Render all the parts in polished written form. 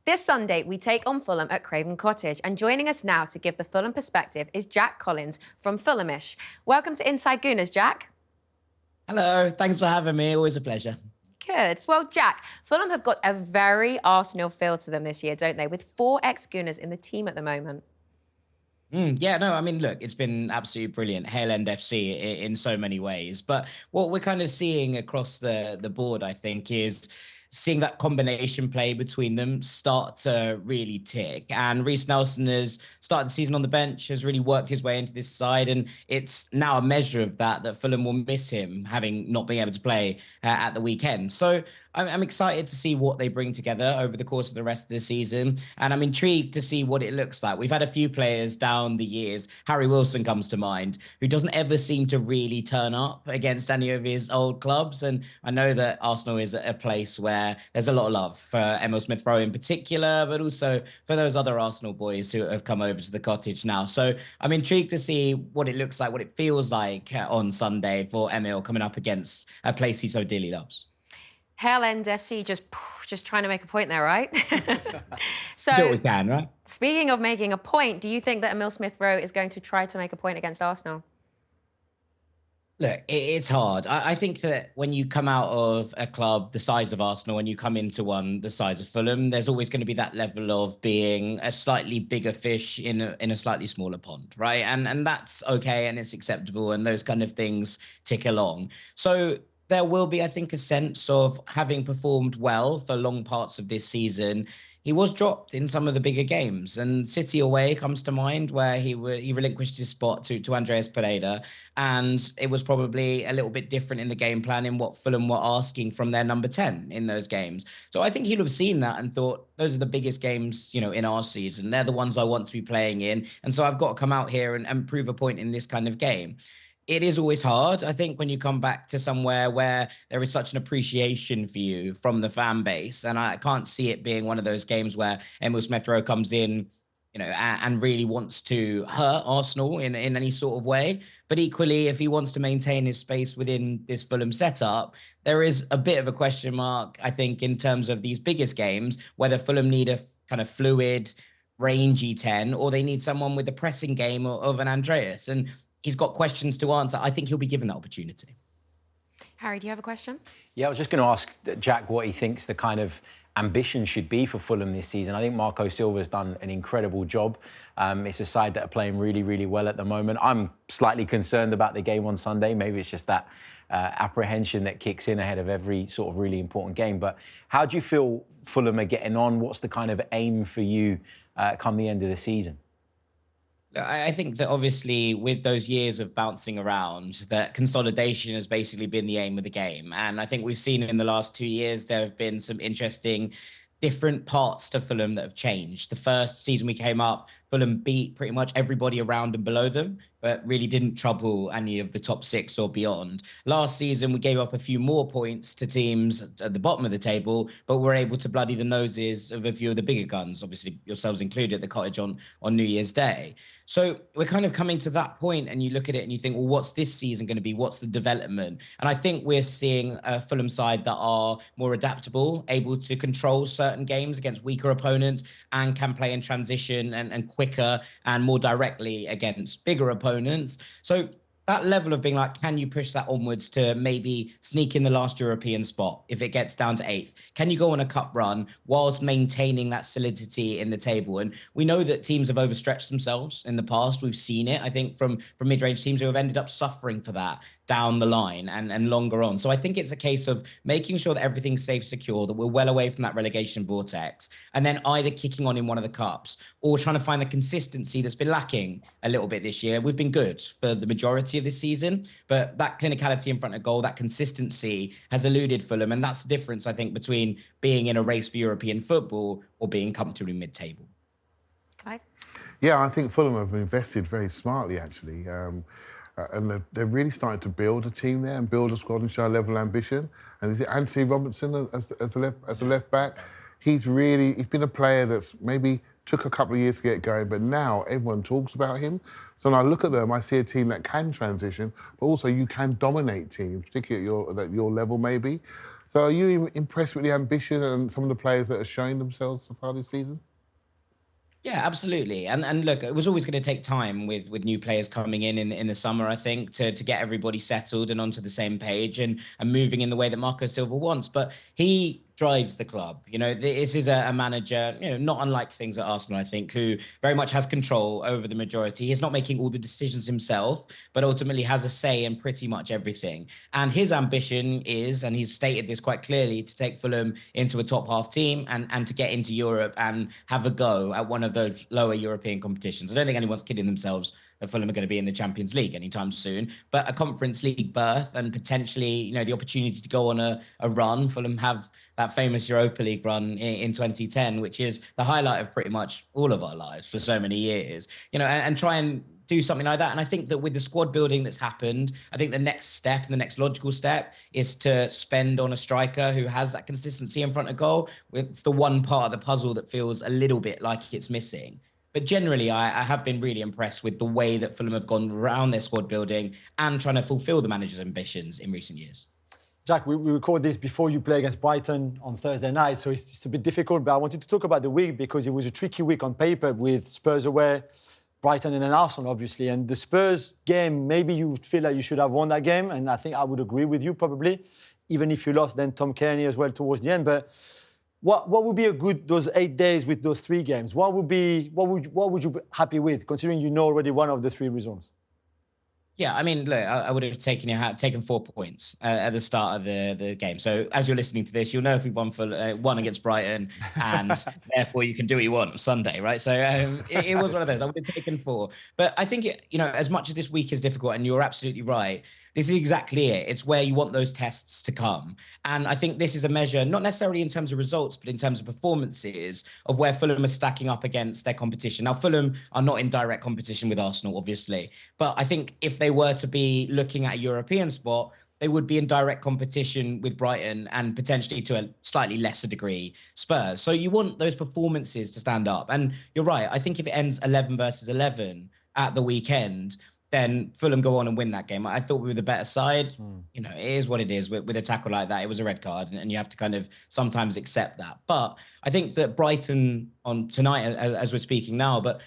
This Sunday, we take on Fulham at Craven Cottage, and joining us now to give the Fulham perspective is Jack Collins from Fulhamish. Welcome to Inside Gooners, Jack. Hello, thanks for having me. Always a pleasure. Good. Well, Jack, Fulham have got a very Arsenal feel to them this year, don't they? With 4 ex-Gooners in the team at the moment. Yeah, no, I mean, look, it's been absolutely brilliant. Hail End FC in so many ways. But what we're kind of seeing across the board, I think, is seeing that combination play between them start to really tick. And Reece Nelson has started the season on the bench, has really worked his way into this side. And it's now a measure of that Fulham will miss him, having not been able to play at the weekend. So I'm excited to see what they bring together over the course of the rest of the season. And I'm intrigued to see what it looks like. We've had a few players down the years. Harry Wilson comes to mind, who doesn't ever seem to really turn up against any of his old clubs. And I know that Arsenal is a place where there's a lot of love for Emil Smith-Rowe in particular, but also for those other Arsenal boys who have come over to the cottage now. So I'm intrigued to see what it looks like, what it feels like on Sunday for Emil coming up against a place he so dearly loves. Hail End FC just trying to make a point there, right? So, do what we can, right? Speaking of making a point, do you think that Emil Smith-Rowe is going to try to make a point against Arsenal? Look, it's hard. I think that when you come out of a club the size of Arsenal and you come into one the size of Fulham, there's always going to be that level of being a slightly bigger fish in a slightly smaller pond, right? And that's okay and it's acceptable and those kind of things tick along. So there will be, I think, a sense of having performed well for long parts of this season. He was dropped in some of the bigger games, and City away comes to mind, where he relinquished his spot to Andreas Pereira, and it was probably a little bit different in the game plan in what Fulham were asking from their number 10 in those games. So I think he'll have seen that and thought, those are the biggest games, in our season. They're the ones I want to be playing in, and so I've got to come out here and prove a point in this kind of game. It is always hard, I think, when you come back to somewhere where there is such an appreciation for you from the fan base. And I can't see it being one of those games where Emil Smith-Rowe comes in, and really wants to hurt Arsenal in any sort of way. But equally, if he wants to maintain his space within this Fulham setup, there is a bit of a question mark, I think, in terms of these biggest games, whether Fulham need a kind of fluid, rangy 10, or they need someone with the pressing game of an Andreas. And he's got questions to answer. I think he'll be given that opportunity. Harry, do you have a question? Yeah, I was just going to ask Jack what he thinks the kind of ambition should be for Fulham this season. I think Marco Silva's done an incredible job. It's a side that are playing really, really well at the moment. I'm slightly concerned about the game on Sunday. Maybe it's just that apprehension that kicks in ahead of every sort of really important game. But how do you feel Fulham are getting on? What's the kind of aim for you come the end of the season? I think that obviously with those years of bouncing around, that consolidation has basically been the aim of the game. And I think we've seen in the last 2 years, there have been some interesting different parts to Fulham that have changed. The first season we came up, Fulham beat pretty much everybody around and below them, but really didn't trouble any of the top 6 or beyond. Last season, we gave up a few more points to teams at the bottom of the table, but were able to bloody the noses of a few of the bigger guns, obviously yourselves included, at the cottage on New Year's Day. So we're kind of coming to that point, and you look at it and you think, well, what's this season going to be? What's the development? And I think we're seeing a Fulham side that are more adaptable, able to control certain games against weaker opponents, and can play in transition and quicker and more directly against bigger opponents. So that level of being like, can you push that onwards to maybe sneak in the last European spot if it gets down to 8th? Can you go on a cup run whilst maintaining that solidity in the table? And we know that teams have overstretched themselves in the past. We've seen it, I think, from mid-range teams who have ended up suffering for that down the line and longer on. So I think it's a case of making sure that everything's safe, secure, that we're well away from that relegation vortex, and then either kicking on in one of the cups or trying to find the consistency that's been lacking a little bit this year. We've been good for the majority of this season, but that clinicality in front of goal, that consistency has eluded Fulham. And that's the difference, I think, between being in a race for European football or being comfortably mid-table. Clive? Yeah, I think Fulham have invested very smartly, actually. And they're really starting to build a team there and build a squad and show a level of ambition. And is it Anthony Robinson as a left back? He's been a player that's maybe took a couple of years to get going, but now everyone talks about him. So when I look at them, I see a team that can transition, but also you can dominate teams, particularly at your level maybe. So are you impressed with the ambition and some of the players that are showing themselves so far this season? Yeah, absolutely. And look, it was always going to take time with new players coming in the summer, I think, to get everybody settled and onto the same page and moving in the way that Marco Silva wants. But he drives the club. You know, this is a manager, you know, not unlike things at Arsenal, I think, who very much has control over the majority. He's not making all the decisions himself, but ultimately has a say in pretty much everything. And his ambition is, and he's stated this quite clearly, to take Fulham into a top half team and to get into Europe and have a go at one of those lower European competitions. I don't think anyone's kidding themselves that Fulham are going to be in the Champions League anytime soon, but a Conference League berth and potentially, you know, the opportunity to go on a run. Fulham have that famous Europa League run in 2010, which is the highlight of pretty much all of our lives for so many years, you know, and try and do something like that. And I think that with the squad building that's happened, I think the next step and the next logical step is to spend on a striker who has that consistency in front of goal. It's the one part of the puzzle that feels a little bit like it's missing. But generally, I have been really impressed with the way that Fulham have gone around their squad building and trying to fulfill the manager's ambitions in recent years. Jack, we record this before you play against Brighton on Thursday night, so it's a bit difficult, but I wanted to talk about the week because it was a tricky week on paper with Spurs away, Brighton and then Arsenal, obviously. And the Spurs game, maybe you feel like you should have won that game, and I think I would agree with you probably, even if you lost then Tom Kearney as well towards the end. But what would be a good, those 8 days with those 3 games? What would you be happy with, considering you know already one of the 3 results? Yeah, I mean, look, I would have taken 4 points at the start of the game. So as you're listening to this, you'll know if we've won against Brighton, and therefore you can do what you want on Sunday, right? So it was one of those. I would have taken 4. But I think, you know, as much as this week is difficult, and you're absolutely right, this is exactly it. It's where you want those tests to come. And I think this is a measure, not necessarily in terms of results, but in terms of performances of where Fulham are stacking up against their competition. Now, Fulham are not in direct competition with Arsenal, obviously. But I think if they were to be looking at a European spot, they would be in direct competition with Brighton and potentially to a slightly lesser degree Spurs. So you want those performances to stand up. And you're right. I think if it ends 11 versus 11 at the weekend, then Fulham go on and win that game. I thought we were the better side. You know, it is what it is. With a tackle like that, it was a red card, and you have to kind of sometimes accept that. But I think that Brighton on tonight, as we're speaking now, but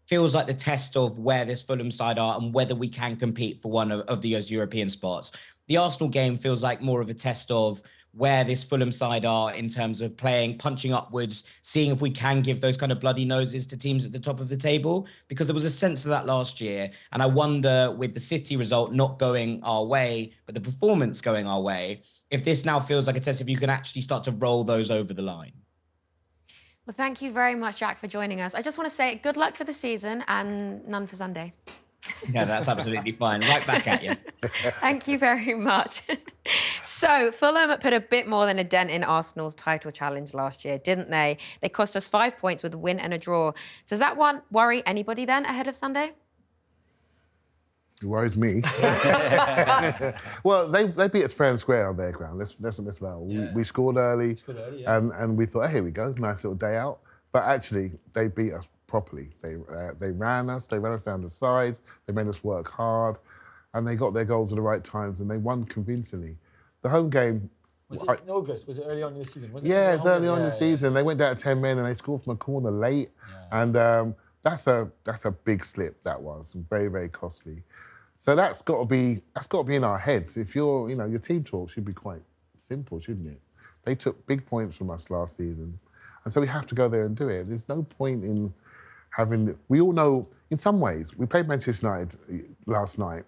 feels like the test of where this Fulham side are and whether we can compete for one of those European spots. The Arsenal game feels like more of a test of where this Fulham side are in terms of playing, punching upwards, seeing if we can give those kind of bloody noses to teams at the top of the table, because there was a sense of that last year. And I wonder, with the City result not going our way, but the performance going our way, if this now feels like a test, if you can actually start to roll those over the line. Well, thank you very much, Jack, for joining us. I just want to say good luck for the season and none for Sunday. Yeah, that's absolutely fine. Right back at you. Thank you very much. So, Fulham put a bit more than a dent in Arsenal's title challenge last year, didn't they? They cost us 5 points with a win and a draw. Does that one worry anybody then ahead of Sunday? It worries me. Well, they beat us fair and square on their ground. Let's not miss about it. We scored early, and we thought, oh, here we go, nice little day out. But actually, they beat us properly. They ran us down the sides, they made us work hard, and they got their goals at the right times, and they won convincingly. The home game... Was it in August? Was it early on in the season? Yeah, it's early on in the season. They went down to 10 men and they scored from a corner late. Yeah. And that's a big slip, that was. Very, very costly. So that's got to be in our heads. If your team talk should be quite simple, shouldn't it? They took big points from us last season. And so we have to go there and do it. There's no point in having... We all know, in some ways, we played Manchester United last night,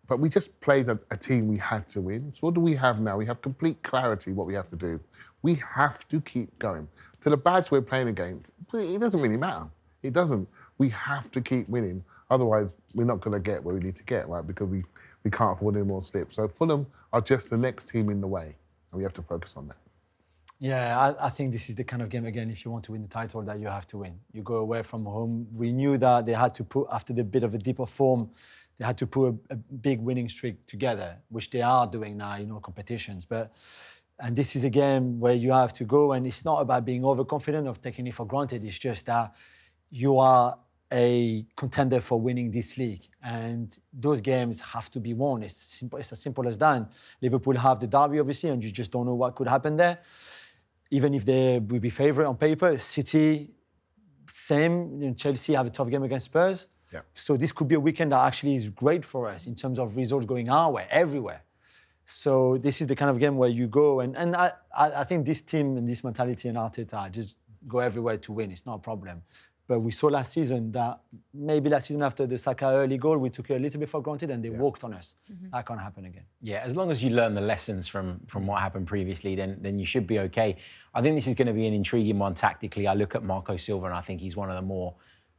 but we just played a team we had to win. So what do we have now? We have complete clarity what we have to do. We have to keep going. To the badge we're playing against, it doesn't really matter. It doesn't. We have to keep winning. Otherwise, we're not going to get where we need to get, right? Because we can't afford any more slips. So Fulham are just the next team in the way, and we have to focus on that. Yeah, I think this is the kind of game, again, if you want to win the title, that you have to win. You go away from home. We knew that they had to put, after the bit of a deeper form, they had to put a big winning streak together, which they are doing now, competitions. And this is a game where you have to go, and it's not about being overconfident or taking it for granted. It's just that you are a contender for winning this league. And those games have to be won. It's simple. It's as simple as that. Liverpool have the derby, obviously, and you just don't know what could happen there. Even if they will be favourite on paper, City, same. Chelsea have a tough game against Spurs. Yeah. So this could be a weekend that actually is great for us in terms of results going our way, everywhere. So this is the kind of game where you go, and I think this team and this mentality and Arteta just go everywhere to win. It's not a problem. But we saw last season that maybe last season after the Saka early goal, we took it a little bit for granted and they walked on us. That can't happen again. Yeah, as long as you learn the lessons from what happened previously, then you should be okay. I think this is going to be an intriguing one tactically. I look at Marco Silva and I think he's one of the more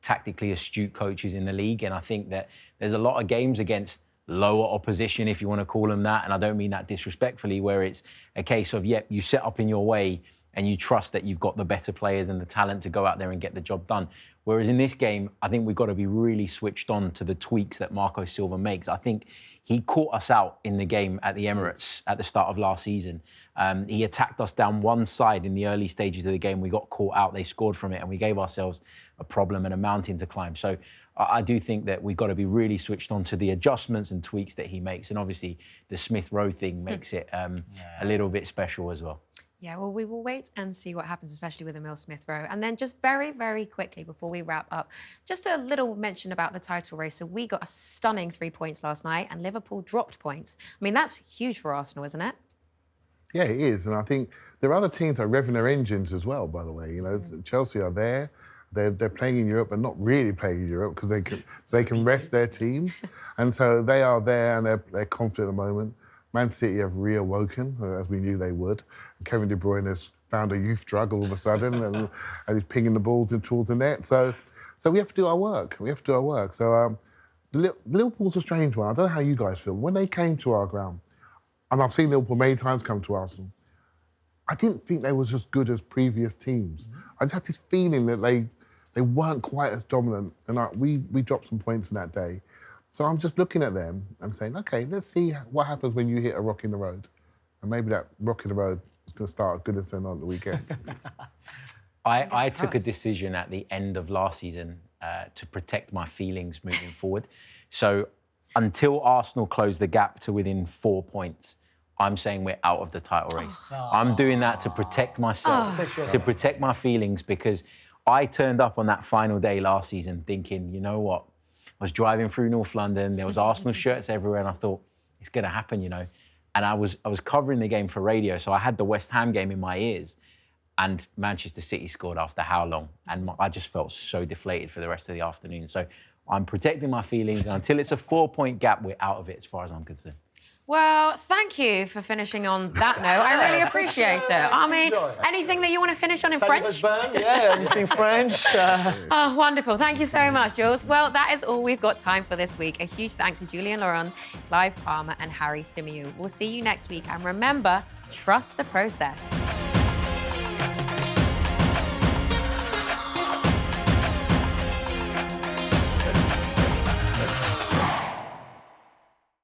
tactically astute coaches in the league. And I think that there's a lot of games against lower opposition, if you want to call them that. And I don't mean that disrespectfully, where it's a case of, you set up in your way and you trust that you've got the better players and the talent to go out there and get the job done. Whereas in this game, I think we've got to be really switched on to the tweaks that Marco Silva makes. I think he caught us out in the game at the Emirates at the start of last season. He attacked us down one side in the early stages of the game. We got caught out, they scored from it, and we gave ourselves a problem and a mountain to climb. So I do think that we've got to be really switched on to the adjustments and tweaks that he makes. And obviously the Smith Rowe thing makes it a little bit special as well. Yeah, well, we will wait and see what happens, especially with Emile Smith-Rowe. And then just very, very quickly before we wrap up, just a little mention about the title race. So we got a stunning 3 points last night and Liverpool dropped points. I mean, that's huge for Arsenal, isn't it? Yeah, it is. And I think there are other teams that are revving their engines as well, by the way. You know, Chelsea are there. They're playing in Europe, but not really playing in Europe because they can rest their team. And so they are there and they're confident at the moment. Man City have reawoken, as we knew they would. Kevin De Bruyne has found a youth drug all of a sudden and he's pinging the balls towards the net. So we have to do our work. So Liverpool's a strange one. I don't know how you guys feel. When they came to our ground, and I've seen Liverpool many times come to Arsenal, I didn't think they was as good as previous teams. I just had this feeling that they weren't quite as dominant. And we dropped some points in that day. So I'm just looking at them and saying, OK, let's see what happens when you hit a rock in the road. And maybe that rock in the road is going to start at Goodison on the weekend. I took a decision at the end of last season to protect my feelings moving forward. So until Arsenal close the gap to within 4 points, I'm saying we're out of the title race. I'm doing that to protect myself, to protect my feelings, because I turned up on that final day last season thinking, you know what? I was driving through North London, there was Arsenal shirts everywhere, and I thought, it's going to happen, you know. And I was covering the game for radio, so I had the West Ham game in my ears, and Manchester City scored after how long? And I just felt so deflated for the rest of the afternoon. So I'm protecting my feelings, and until it's a 4 point gap, we're out of it as far as I'm concerned. Well, thank you for finishing on that note. I really appreciate it. Army, anything that you want to finish on in French? Yeah, anything French. Oh, wonderful. Thank you so much, Jules. Well, that is all we've got time for this week. A huge thanks to Julien Laurent, Clive Palmer and Harry Symeou. We'll see you next week. And remember, trust the process.